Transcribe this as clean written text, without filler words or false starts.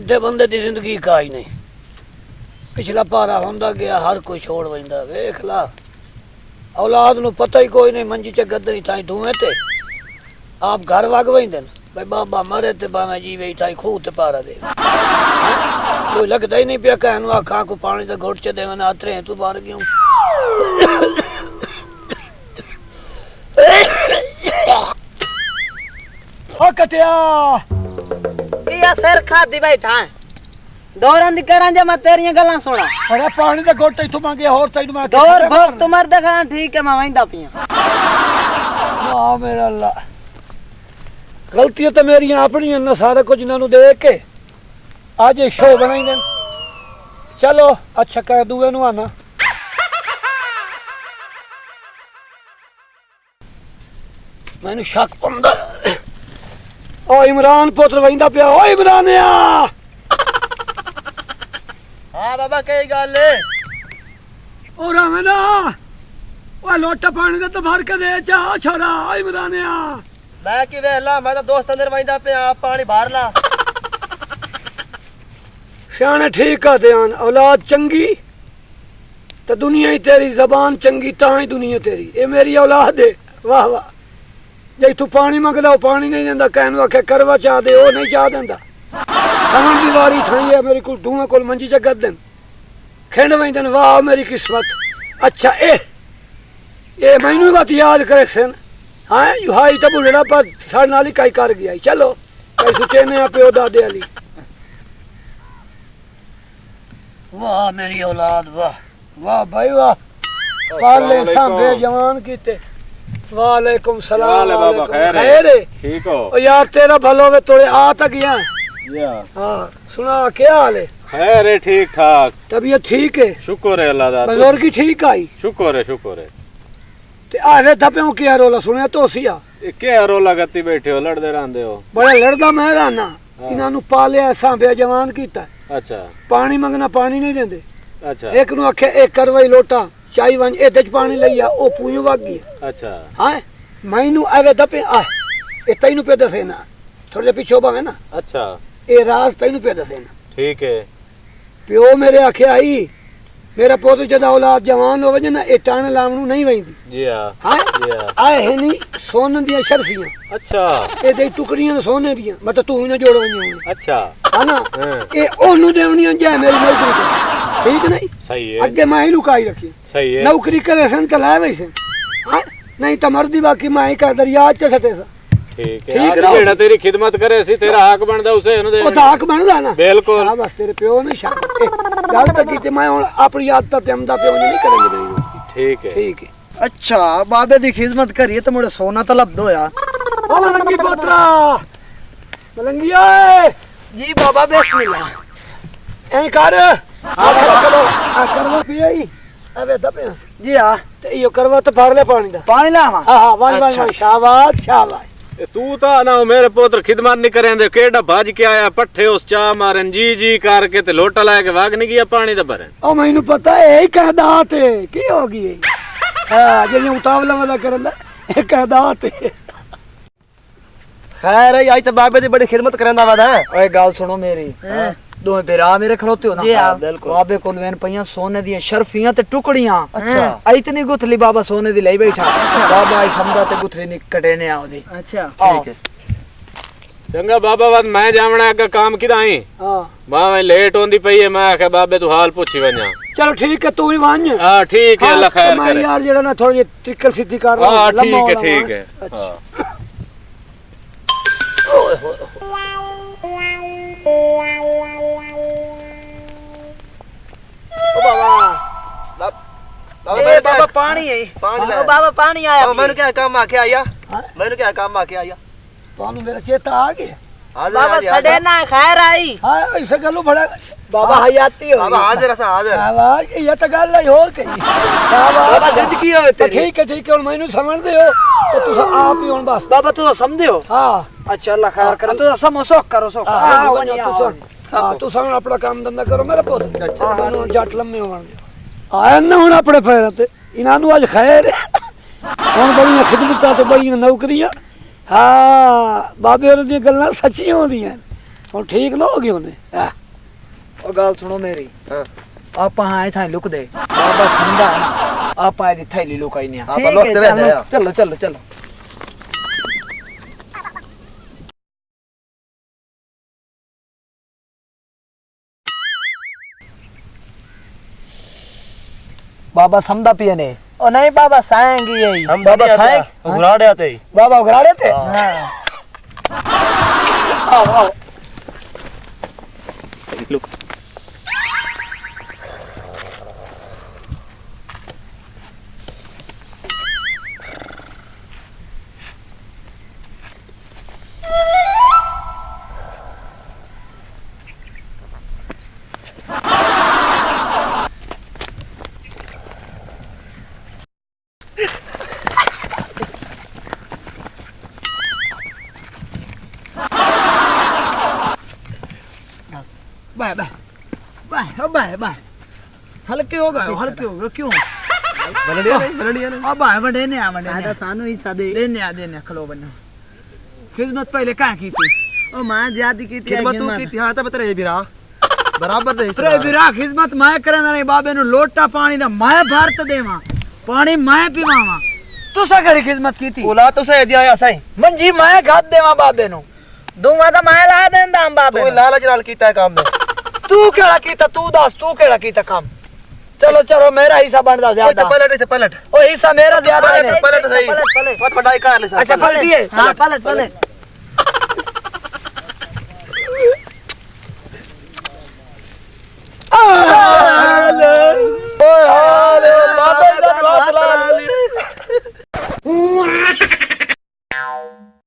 जिद्दे बंदे दी जिंदगी का ही नहीं पिछला पारा होंदा गया हर कोई छोड़ वैंदा वेख ला औलाद नू पता ही कोई नहीं मंजी च गद्दरी ताई धुएं ते आप घर वग वैंदे भाई बाबा मरे ते भावें जीवे ताई खूह ते पारा दे कोई लगदा ही नहीं पिया कहन आखा को पानी दा घुट च देवन आतरे तू बाहर गयो ओ कटिया किया सिर खादी बैठा है दौरान दी करां जे मैं तेरियां गल्लां सुना अरे पानी दा घुट इथों मांगे होर तैनू मैं दौर भोग तुमर देखा ठीक है मैं वंदा पिया वाह मेरा अल्लाह गलतियां तो मेरियां अपनी न सारा कुछ इन्हां नू देख के आज ये शो बनाई देन चलो अच्छा कह दूए नू आना मैनू शक पंदा ओ इमरान पुत्र वहिंदा पिया ओ इमरानिया हां बाबा कई गल है ओ रावना ओ लोटा पानी दा तो भर के दे चा छोरा ओ इमरानिया मैं की वेला मैं तो दोस्त अंदर वंदा पिया पानी बाहर ला सियाने ठीक आ ध्यान औलाद चंगी तो दुनिया ही तेरी जबान चंगी ता ही दुनिया तेरी ये मेरी औलाद है वाह वाह जे तू पानी मंगदा पानी नहीं देंदा कहन आखे करवा चाह दे ओ नहीं चाह देंदा समझ दी वारी थाई है मेरी कुल दूए कोल मंजी च गद्दन खिंड वंदन वाह मेरी किस्मत अच्छा ए मैनू बात याद करे सन हां यू हाई तो बुढ़ड़ा पर साड़ नाली काई कर गया चलो कई सुचे ने पे दादे वाली वाह मेरी औलाद वाह वाह भाई वाह वाले सांबे जवान कीते वालेकुम सलाम बाबा खैर है ठीक हो ओ यार तेरा भलो वे तोड़े आ तक गया या हां सुना क्या हाल है खैर है ठीक ठाक तबीयत ठीक है शुक्र है अल्लाह दा बुजुर्गी ठीक आई शुक्र है ते आवे धप्यों क्या रोला सुनया तो सिया ये क्या रोला गत्ती बैठे हो लड़दे रहंदे हो बड़ा लड़दा मैं रहना इन्हां नु पालिया सांबे जवान कीता अच्छा पानी मंगना पानी नहीं देंदे अच्छा एक नु आखे एक करवाई लोटा चाई वन एदे च पानी लईया ओ पूयो वग गया अच्छा हां मैनू आवे धपे आ ए तैनू पे दसे ना थोड़े पीछे बावे ना अच्छा ए राज तैनू पे दसे ना ठीक है प्यो मेरे आखे आई मेरा पोतो जदा औलाद जवान हो वजे ना ए टाण लावणू नहीं वईंदी जी हां जी आए है नी सोने दी शर्फियां अच्छा ए दे टुकड़ियां सोने दी मतलब तू ही ना जोड़ वणी अच्छा है ना हां ए ओनू देवणियां जे मेरी नौकरी ठीक नहीं सही है अगे मैं ही लुकाई रखी सही है नौकरी करे सन त लाए वैसे हां नहीं तो मर्दी बाकी मैं ही का दरिया च सटे सा ठीक है ठीक आज जेड़ा तेरी खिदमत करे सी तेरा हक बनदा उसे न दे ओ ताक बनदा ना बिल्कुल हां बस तेरे प्यो ने शक गल तक की मैं हुन अपनी आदत ते हमदा प्यो नहीं करेंगे ठीक है अच्छा बाबे दी खिदमत करिए तो मुझे सोना तलब दो यार ओ मलंगी पोतरा मलंगिया जी बाबा बिस्मिल्लाह ऐ कर आ चलो आ करवा पिए अबे दपे जी हां ते यो करवा तो भर ले पानी दा पानी लावा हां हां वाह वाह शाबाश शाबाश तू ता ना मेरे पुत्र खिदमत नहीं करेंदे केड़ा भज के आया पट्ठे उस चा मारन जी करके ते लोटा ला के वाग नहीं गया पानी दा भरे ओ मैनू पता है यही कहदात है की हो गई हां जे उतावला वाला करंदा ए कहदात है खैर है आज तो बाबे दी बड़ी खिदमत करंदा वादा है ओए गाल सुनो मेरी दोए बेरा मेरे खलोते हो ना जी हां बिल्कुल बाबे कोल वेन पईयां सोने दी शर्फियां ते टुकड़ियां अच्छा इतनी गुथली बाबा सोने दी लई बैठा बाबा आई समझा ते गुथली नि कटे ने आओदी अच्छा ठीक है चंगा बाबा वाद मैं जावना का काम किदाई हां बाबा लेट होंदी पई है मैं आखे बाबे तू हाल पूछी वन्या चलो ठीक है तू ही वांज हां ठीक है अल्लाह खैर करे यार जेड़ा ना थोड़ी ट्रिकल सीधी कर हां ठीक है हां बाबा पानी है बाबा पानी आया मैंने क्या काम आके आया मैंने क्या काम आके आया पानी मेरा चेता आ गया बाबा सडे ना खैर आई हां ऐसे गलो बड़ा बाबा हयाती हो बाबा हाजिर असा हाजिर शाबाश ये तो गल है और कही शाबाश बाबा जिंदगी हो तेरी ठीक है मैनू समझ दे हो तो तू आप ही हुन बस बाबा तू समझे हो हां अच्छा अल्लाह खैर करे तू समझो करो सो हां तू समझ अपना काम धंधा करो मेरा पुੱਤ मैनू जट लम्मे होवन आया ना हुन अपने पैर ते इन्हां नु आज खैर हुन बड़ियां खिदमतां ते बड़ियां नौकरियां हां बाबे होर दी गल्लां सच्चियां होंदियां हुन ठीक ना हो गई हुन ਉਹ ਗੱਲ ਸੁਣੋ ਮੇਰੀ ਹਾਂ ਆਪਾਂ ਹਾਂ ਇਥਾਂ ਲੁਕ ਦੇ ਬਾਬਾ ਸੰਦਾ ਹੈ ਨਾ ਆਪਾਂ ਇਹਦੀ ਥੈਲੀ ਲੁਕਾਈ ਨੇ ਆਪਾਂ ਲੋਕ ਤੇ ਵੇਂਦੇ ਆ ਚਲੋ ਚਲੋ ਚਲੋ बाबा समदा पिए ने ओ नहीं बाबा साएंगी यही हम बाबा बढ़िया साहेब? थे, घुराड़े थे बाबा उघराड़े थे हाँ आओ आओ bye bye bye bye bye हल्के हो गए क्यों बलड़िया नहीं अब बाय बड़े ने आ बड़े आधा सानू ही सादे देने खलो बन्ना खिदमत पहले कहाँ की थी ओ मां ज्यादा की थी खिदमत तू की थी हां तो बता रे बिरा बराबर दे तेरे बिरा खिदमत मैं करे नहीं बाबे नु लोटा पानी दा मैं भारत देवा पानी मैं पीवावा तू सा करी खिदमत की थी ओला तो से दिया सही मंजी मैं खाद देवा बाबे नु दूंगा तो मैं ला देंदा हम बाबे तू लालच नाल कीता है काम में तू केड़ा कीता तू दस तू केड़ा कीता काम चलो चलो मेरा हिस्सा बनदा ज्यादा पलट ओ हिस्सा मेरा ज्यादा है पलट सही बहुत बड़ा कार ले अच्छा पलटिए हां पलट ओए हाले बाबा इधर बात ला